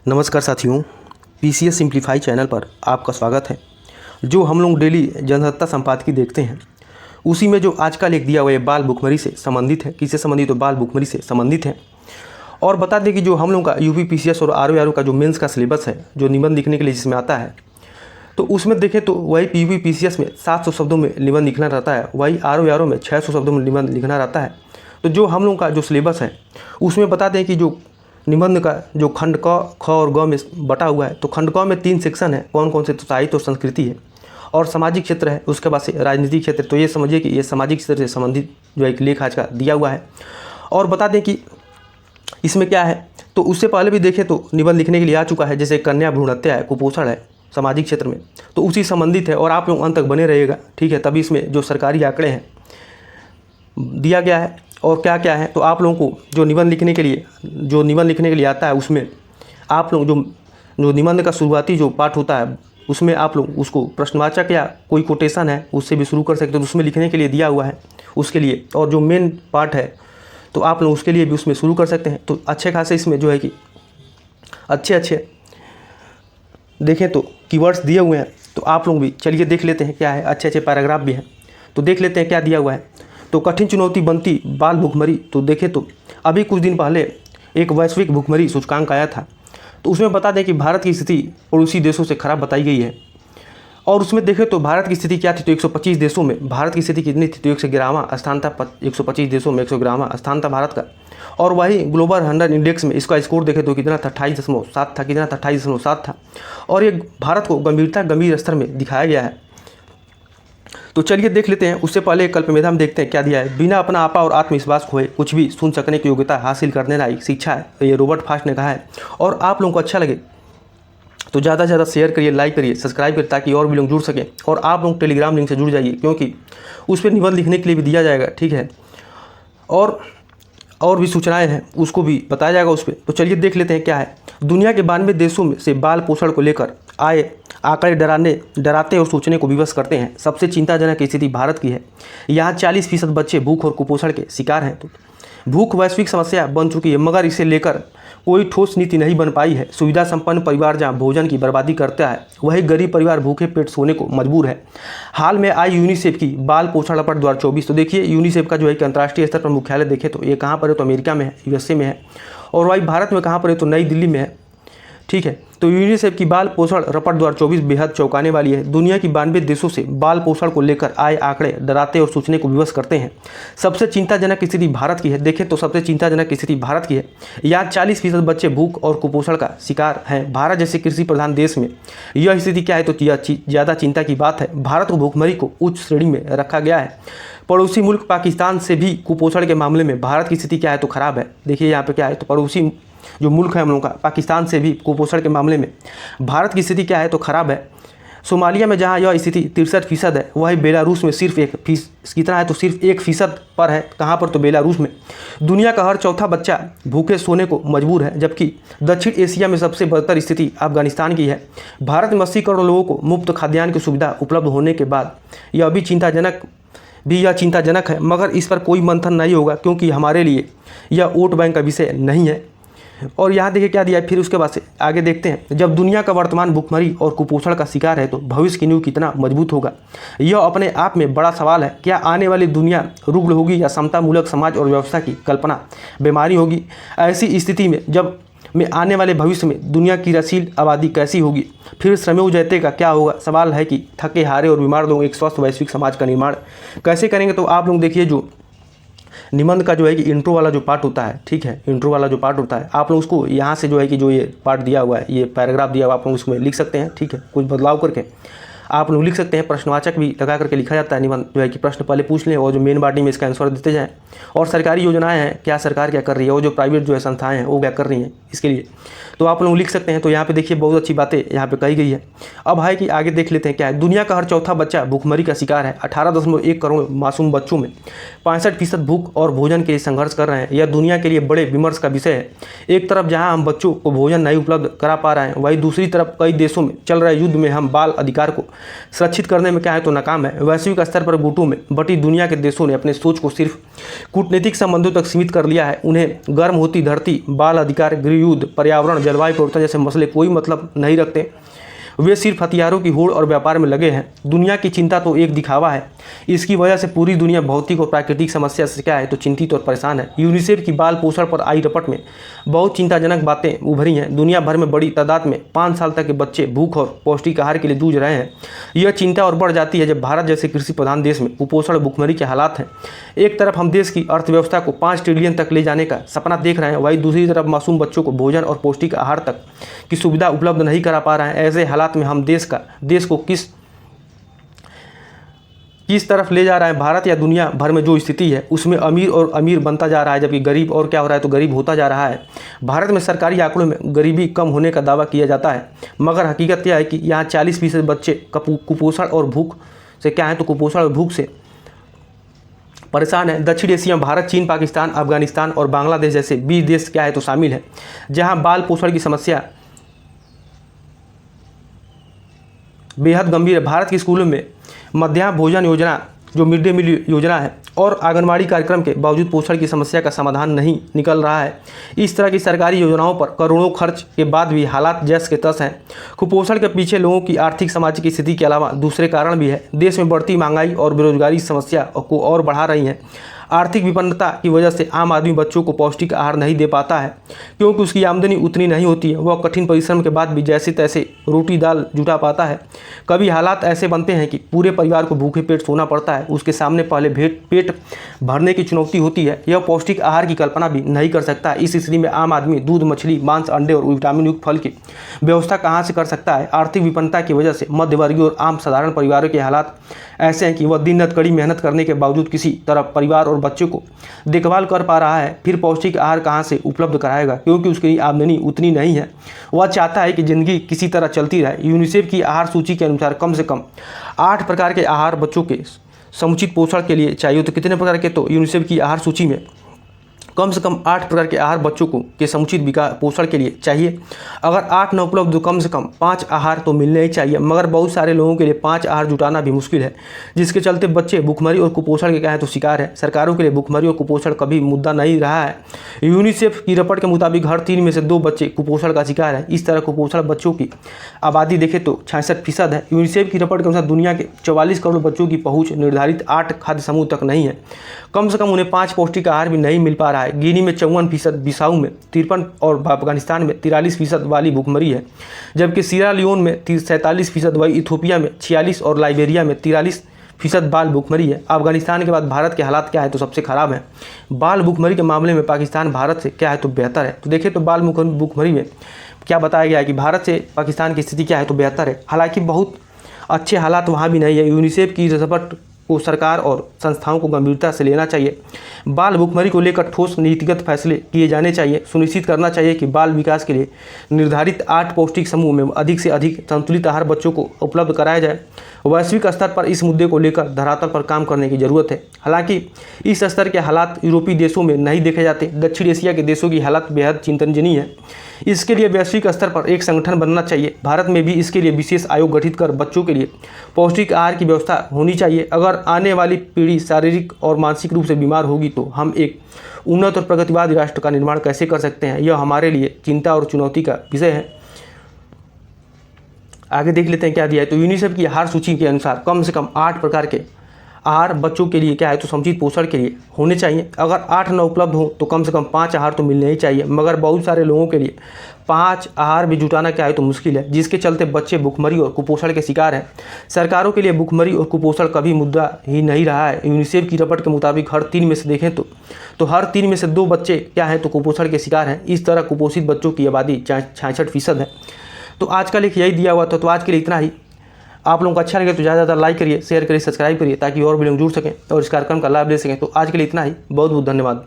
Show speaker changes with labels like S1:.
S1: नमस्कार साथियों, PCS simplify channel पर आपका स्वागत है। जो हम लोग डेली जनसत्ता संपादकीय देखते हैं, उसी में जो आज का लेख दिया हुआ है बाल भुखमरी से संबंधित है। किससे संबंधित? तो बाल भुखमरी से संबंधित है। और बता दें कि जो हम लोग का यूपी पीसीएस और आरओ का जो मेंस का सिलेबस है, जो निबंध लिखने के लिए जिसमें आता है, तो उसमें देखें तो वही यूपी पीसीएस में 700 शब्दों में निबंध लिखना रहता है, वही आरओ में 600 शब्दों में निबंध लिखना रहता है। तो जो हम लोग का जो सिलेबस है उसमें बता दें कि जो निबंध का जो खंड क, ख और ग में बटा हुआ है, तो खंड क में 3 सेक्शन है। कौन कौन से? तो साहित्य और संस्कृति है और सामाजिक क्षेत्र है, उसके बाद से राजनीतिक क्षेत्र। तो ये समझिए कि ये सामाजिक क्षेत्र से संबंधित जो एक लेख आज का दिया हुआ है। और बता दें कि इसमें क्या है, तो उससे पहले भी देखें तो निबंध लिखने के लिए आ चुका है, जैसे कन्या भ्रूण हत्या है, कुपोषण है सामाजिक क्षेत्र में, तो उसी संबंधित है। और आप लोग अंत तक बने रहिएगा, ठीक है। तभी इसमें जो सरकारी आंकड़े हैं दिया गया है और क्या क्या है, तो आप लोगों को जो निबंध लिखने के लिए आता है, उसमें आप लोग जो निबंध का शुरुआती जो पाठ होता है, उसमें आप लोग उसको प्रश्नवाचक या कोई कोटेशन है उससे भी शुरू कर सकते हो, तो उसमें लिखने के लिए दिया हुआ है उसके लिए। और जो मेन पार्ट है तो आप लोग उसके लिए भी उसमें शुरू कर सकते हैं। तो अच्छे खासे इसमें जो है कि अच्छे देखें तो कीवर्ड्स दिए हुए हैं, तो आप लोग भी चलिए देख लेते हैं क्या है। अच्छे पैराग्राफ भी हैं, तो देख लेते हैं क्या दिया हुआ है। तो कठिन चुनौती बनती बाल भुखमरी। तो देखें तो अभी कुछ दिन पहले एक वैश्विक भुखमरी सूचकांक आया था, तो उसमें बता दें कि भारत की स्थिति पड़ोसी देशों से खराब बताई गई है। और उसमें देखें तो भारत की स्थिति क्या थी, तो 125 देशों में भारत की स्थिति कितनी थी, तो 111वां स्थान था। 125 देशों में 111वां स्थान था भारत का। और वही ग्लोबल 100 इंडेक्स में इसका स्कोर देखें तो कितना था, 28.7 था। कितना था? 28.7 था। और ये भारत को गंभीर स्तर में दिखाया गया है। तो चलिए देख लेते हैं। उससे पहले कल्पमेधा में देखते हैं क्या दिया है। बिना अपना आपा और आत्मविश्वास खोए कुछ भी सुन सकने की योग्यता हासिल करने लायक शिक्षा है, तो ये रॉबर्ट फ्रॉस्ट ने कहा है। और आप लोगों को अच्छा लगे तो ज़्यादा से ज़्यादा शेयर करिए, लाइक करिए, सब्सक्राइब करिए, ताकि और भी लोग जुड़ सकें। और आप लोग टेलीग्राम लिंक से जुड़ जाइए, क्योंकि उस पर निबंध लिखने के लिए भी दिया जाएगा, ठीक है। और भी सूचनाएं हैं, उसको भी बताया जाएगा उस पर। तो चलिए देख लेते हैं क्या है। दुनिया के 92 देशों में से बाल पोषण को लेकर आए आंकड़े डराते और सोचने को विवश करते हैं। सबसे चिंताजनक स्थिति भारत की है। यहाँ 40% बच्चे भूख और कुपोषण के शिकार हैं। तो भूख वैश्विक समस्या बन चुकी है, मगर इसे लेकर कोई ठोस नीति नहीं बन पाई है। सुविधा संपन्न परिवार जहाँ भोजन की बर्बादी करता है, वही गरीब परिवार भूखे पेट सोने को मजबूर है। हाल में आई यूनिसेफ की बाल पोषण रपट 2024। तो देखिए यूनिसेफ का जो है कि अंतर्राष्ट्रीय स्तर पर मुख्यालय देखें तो ये कहाँ पर है, तो अमेरिका में है, यूएसए में है। और वही भारत में कहाँ पर है, तो नई दिल्ली में है, ठीक है। तो यूनिसेफ की बाल पोषण रपट 2024 बेहद चौंकाने वाली है। दुनिया की 92 देशों से बाल पोषण को लेकर आए आंकड़े डराते और सोचने को विवश करते हैं। सबसे चिंताजनक स्थिति भारत की है। देखें तो सबसे चिंताजनक स्थिति भारत की है। यहाँ 40% बच्चे भूख और कुपोषण का शिकार हैं। भारत जैसे कृषि प्रधान देश में यह स्थिति क्या है, तो ज़्यादा चिंता की बात है। भारत को भूखमरी को उच्च श्रेणी में रखा गया है। पड़ोसी मुल्क पाकिस्तान से भी कुपोषण के मामले में भारत की स्थिति क्या है, तो खराब है। देखिए यहाँ पे क्या है, तो पड़ोसी जो मुल्क है हम लोगों का, पाकिस्तान से भी कुपोषण के मामले में भारत की स्थिति क्या है, तो खराब है। सोमालिया में जहां यह स्थिति 63% है, वही बेलारूस में सिर्फ 1% कितना है, तो सिर्फ 1% पर है। कहां पर? तो बेलारूस में। दुनिया का हर चौथा बच्चा भूखे सोने को मजबूर है, जबकि दक्षिण एशिया में सबसे बदतर स्थिति अफगानिस्तान की है। भारत में 80 करोड़ लोगों को मुफ्त खाद्यान्न की सुविधा उपलब्ध होने के बाद यह चिंताजनक है, मगर इस पर कोई मंथन नहीं होगा, क्योंकि हमारे लिए यह वोट बैंक का विषय नहीं है। और यहाँ देखिए क्या दिया है, फिर उसके बाद से आगे देखते हैं। जब दुनिया का वर्तमान भूखमरी और कुपोषण का शिकार है, तो भविष्य की नींव कितना मजबूत होगा, यह अपने आप में बड़ा सवाल है। क्या आने वाली दुनिया रुग्ण होगी या समतामूलक समाज और व्यवस्था की कल्पना बीमारी होगी? ऐसी स्थिति में आने वाले भविष्य में दुनिया की रसील आबादी कैसी होगी? फिर श्रमेव जयते का क्या होगा? सवाल है कि थके हारे और बीमार लोग एक स्वस्थ वैश्विक समाज का निर्माण कैसे करेंगे? तो आप लोग देखिए जो निबंध का जो है कि इंट्रो वाला जो पार्ट होता है, ठीक है, इंट्रो वाला जो पार्ट होता है, आप लोग उसको यहाँ से जो है कि जो ये पार्ट दिया हुआ है, ये पैराग्राफ दिया हुआ है, आप लोग उसमें लिख सकते हैं, ठीक है। कुछ बदलाव करके आप लोग लिख सकते हैं। प्रश्नवाचक भी लगा करके लिखा जाता है निबंध, जो है कि प्रश्न पहले पूछ लें और जो मेन बॉडी में इसका आंसर देते जाएँ। और सरकारी योजनाएं हैं, क्या सरकार क्या कर रही है, और जो प्राइवेट जो है संस्थाएं हैं वो क्या कर रही हैं इसके लिए, तो आप लोग लिख सकते हैं। तो यहाँ पे देखिए बहुत अच्छी बातें यहाँ पे कही गई है। अब है कि आगे देख लेते हैं क्या है। दुनिया का हर चौथा बच्चा भूखमरी का शिकार है। 18.1 करोड़ मासूम बच्चों में 65% भूख और भोजन के लिए संघर्ष कर रहे हैं। यह दुनिया के लिए बड़े विमर्श का विषय है। एक तरफ जहाँ हम बच्चों को भोजन नहीं उपलब्ध करा पा रहे हैं, वहीं दूसरी तरफ कई देशों में चल रहे युद्ध में हम बाल अधिकार को सुरक्षित करने में क्या है तो नाकाम है। वैश्विक स्तर पर गुटों में बटी दुनिया के देशों ने अपने सोच को सिर्फ कूटनीतिक संबंधों तक सीमित कर लिया है। उन्हें गर्म होती धरती, बाल अधिकार, गृह युद्ध, पर्यावरण, जलवायु परिवर्तन जैसे मसले कोई मतलब नहीं रखते। वे सिर्फ हथियारों की होड़ और व्यापार में लगे हैं। दुनिया की चिंता तो एक दिखावा है। इसकी वजह से पूरी दुनिया भौतिक और प्राकृतिक समस्या से क्या है तो चिंतित और परेशान है। यूनिसेफ की बाल पोषण पर आई रिपोर्ट में बहुत चिंताजनक बातें उभरी हैं। दुनिया भर में बड़ी तादाद में 5 साल तक के बच्चे भूख और पौष्टिक आहार के लिए जूझ रहे हैं। यह चिंता और बढ़ जाती है जब भारत जैसे कृषि प्रधान देश में कुपोषण भूखमरी के हालात हैं। एक तरफ हम देश की अर्थव्यवस्था को 5 ट्रिलियन तक ले जाने का सपना देख रहे हैं, वहीं दूसरी तरफ मासूम बच्चों को भोजन और पौष्टिक आहार तक की सुविधा उपलब्ध नहीं करा पा रहे हैं। ऐसे हालात में हम देश को किस तरफ ले जा रहा है। भारत या दुनिया भर में जो स्थिति है उसमें अमीर और अमीर बनता जा रहा है, जबकि गरीब और क्या हो रहा है तो गरीब होता जा रहा है। भारत में सरकारी आंकड़ों में गरीबी कम होने का दावा किया जाता है, मगर हकीकत यह है कि यहाँ 40% बच्चे कुपोषण और भूख से क्या है तो कुपोषण और भूख से परेशान है। दक्षिण एशिया में भारत, चीन, पाकिस्तान, अफगानिस्तान और बांग्लादेश जैसे 20 देश क्या है तो शामिल है, जहाँ बाल पोषण की समस्या बेहद गंभीर है। भारत के स्कूलों में मध्याह्न भोजन योजना, जो मिड डे मील योजना है, और आंगनबाड़ी कार्यक्रम के बावजूद पोषण की समस्या का समाधान नहीं निकल रहा है। इस तरह की सरकारी योजनाओं पर करोड़ों खर्च के बाद भी हालात जैस के तस हैं। कुपोषण के पीछे लोगों की आर्थिक सामाजिक स्थिति के अलावा दूसरे कारण भी है। देश में बढ़ती महंगाई और बेरोजगारी समस्या को और बढ़ा रही हैं। आर्थिक विपन्नता की वजह से आम आदमी बच्चों को पौष्टिक आहार नहीं दे पाता है, क्योंकि उसकी आमदनी उतनी नहीं होती है। वह कठिन परिश्रम के बाद भी जैसे तैसे रोटी दाल जुटा पाता है। कभी हालात ऐसे बनते हैं कि पूरे परिवार को भूखे पेट सोना पड़ता है। उसके सामने पहले पेट भरने की चुनौती होती है। यह पौष्टिक आहार की कल्पना भी नहीं कर सकता। इस स्थिति में आम आदमी दूध, मछली, मांस, अंडे और विटामिन युक्त फल की व्यवस्था कहाँ से कर सकता है। आर्थिक विपन्नता की वजह से मध्यवर्गीय और आम साधारण परिवारों के हालात ऐसे हैं कि वह दिन रात कड़ी मेहनत करने के बावजूद किसी तरह परिवार और बच्चों को देखभाल कर पा रहा है। फिर पौष्टिक आहार कहाँ से उपलब्ध कराएगा, क्योंकि उसकी आमदनी उतनी नहीं है। वह चाहता है कि ज़िंदगी किसी तरह चलती रहे। यूनिसेफ की आहार सूची के अनुसार कम से कम 8 प्रकार के आहार बच्चों के समुचित पोषण के लिए चाहिए। तो कितने प्रकार के, तो यूनिसेफ की आहार सूची में कम से कम 8 प्रकार के आहार बच्चों को के समुचित विकास पोषण के लिए चाहिए। अगर 8 न उपलब्ध तो कम से कम 5 आहार तो मिलने ही चाहिए, मगर बहुत सारे लोगों के लिए 5 आहार जुटाना भी मुश्किल है, जिसके चलते बच्चे भूखमरी और कुपोषण के क्या है तो शिकार है। सरकारों के लिए भूखमरी और कुपोषण कभी मुद्दा नहीं रहा है। यूनिसेफ की रिपोर्ट के मुताबिक हर 3 में से 2 बच्चे कुपोषण का शिकार है। इस तरह कुपोषण बच्चों की आबादी देखें तो 66% है। यूनिसेफ की रिपोर्ट के अनुसार दुनिया के 44 करोड़ बच्चों की पहुँच निर्धारित 8 खाद्य समूह तक नहीं है। कम से कम उन्हें 5 पौष्टिक आहार भी नहीं मिल पा रहा है। गिनी में 54%, बिसाऊ में 53% और अफगानिस्तान में 43% वाली भूखमरी है, जबकि सीरा लियोन में 47%, वही इथियोपिया में 46% और लाइबेरिया में 43% बाल भूखमरी है। अफगानिस्तान के बाद भारत के हालात क्या है तो सबसे खराब है। बाल भूखमरी के मामले में पाकिस्तान भारत से क्या है तो बेहतर है। तो देखिए तो बाल भूखमरी में क्या बताया गया है कि भारत से पाकिस्तान की स्थिति क्या है तो बेहतर है। हालांकि बहुत अच्छे हालात वहाँ भी नहीं है। यूनिसेफ की रिपोर्ट को सरकार और संस्थाओं को गंभीरता से लेना चाहिए। बाल भूखमरी को लेकर ठोस नीतिगत फैसले किए जाने चाहिए। सुनिश्चित करना चाहिए कि बाल विकास के लिए निर्धारित 8 पौष्टिक समूह में अधिक से अधिक संतुलित आहार बच्चों को उपलब्ध कराया जाए। वैश्विक स्तर पर इस मुद्दे को लेकर धरातल पर काम करने की जरूरत है। हालांकि इस स्तर के हालात यूरोपीय देशों में नहीं देखे जाते। दक्षिण एशिया के देशों की हालत बेहद चिंतनजनक है। इसके लिए वैश्विक स्तर पर एक संगठन बनना चाहिए। भारत में भी इसके लिए विशेष आयोग गठित कर बच्चों के लिए पौष्टिक आहार की व्यवस्था होनी चाहिए। अगर आने वाली पीढ़ी शारीरिक और मानसिक रूप से बीमार होगी तो हम एक उन्नत और प्रगतिवादी राष्ट्र का निर्माण कैसे कर सकते हैं, यह हमारे लिए चिंता और चुनौती का विषय है। आगे देख लेते हैं क्या दिया है। तो यूनिसेफ की आहार सूची के अनुसार कम से कम 8 प्रकार के आहार बच्चों के लिए क्या है तो समुचित पोषण के लिए होने चाहिए। अगर 8 न उपलब्ध हो तो कम से कम 5 आहार तो मिलने ही चाहिए, मगर बहुत सारे लोगों के लिए 5 आहार भी जुटाना क्या है तो मुश्किल है, जिसके चलते बच्चे भूखमरी और कुपोषण के शिकार हैं। सरकारों के लिए भूखमरी और कुपोषण कभी मुद्दा ही नहीं रहा है। यूनिसेफ की रिपोर्ट के मुताबिक हर 3 में से देखें तो हर 3 में से 2 बच्चे क्या हैं तो कुपोषण के शिकार हैं। इस तरह कुपोषित बच्चों की आबादी 66% है। तो आज का लेख यही दिया हुआ था। तो आज के लिए इतना ही। आप लोगों को अच्छा लगे तो ज़्यादा से ज़्यादा लाइक करिए, शेयर करिए, सब्सक्राइब करिए, ताकि और भी लोग जुड़ सकें और इस कार्यक्रम का लाभ ले सकें। तो आज के लिए इतना ही। बहुत बहुत धन्यवाद।